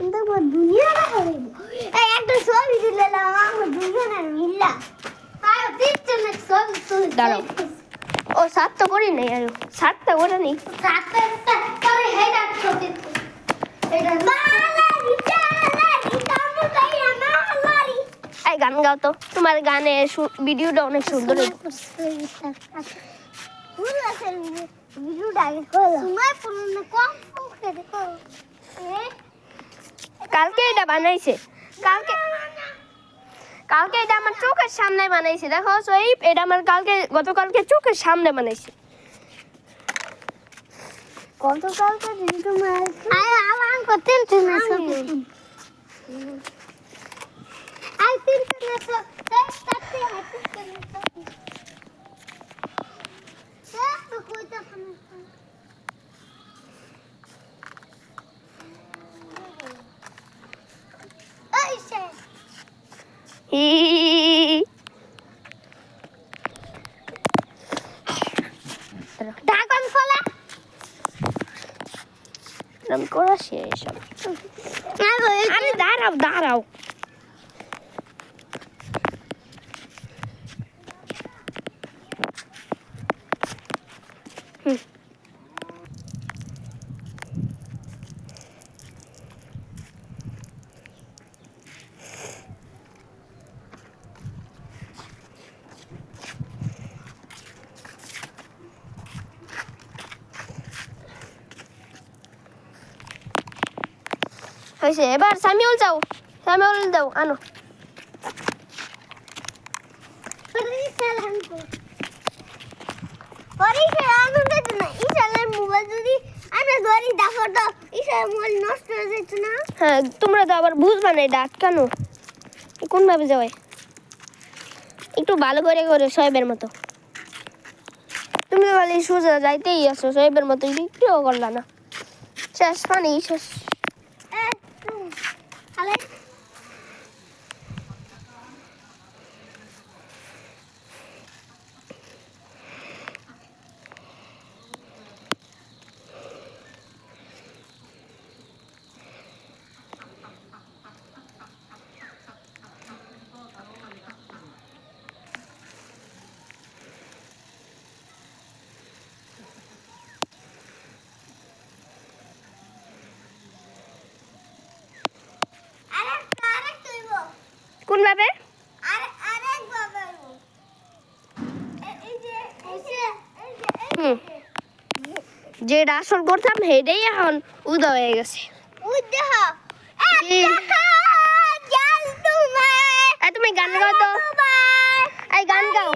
দেখো দুনিয়াটা হবে এই একটা ছবি দিলে না আমার দুজনের মিল্লা তাই দিচ্ছে না ছবি তুই দাঁড়াও ও সাত তো করি নাই আর সাতটা করে নি সাতটা করে হেডা ছবি এটা এই গান গাও তো তোমার গানে ভিডিওটা অনেক সুন্দর কালকে এটা বানাইছে কালকে কালকে এটা আমার চোখের সামনে বানাইছে দেখো সোহিব এটা আমার গতকালকে চোখের সামনে বানাইছে গতকালকে দিন তোমার আমার করতেন তুমি I think that's a that's the I think that's the good definition. I said Dragon Fala. আমি করা শেষ আরে দাঁড়াও হয়েছে এবার সামিউল দাও আনো হ্যাঁ তোমরা তো আবার বুঝবা না এটা কেন কোন ভাবে যাওয়াই একটু ভালো করে সোহেবের মতো তুমি বলি সোজা যাইতেই আসো সোহেবের মতো একটুও করলা না শেষ পানি শেষ কোন ভাবে যেটা আসল করতাম হেডেই এখন উদা হয়ে গেছে তুমি গান গাও তো এই গান গাও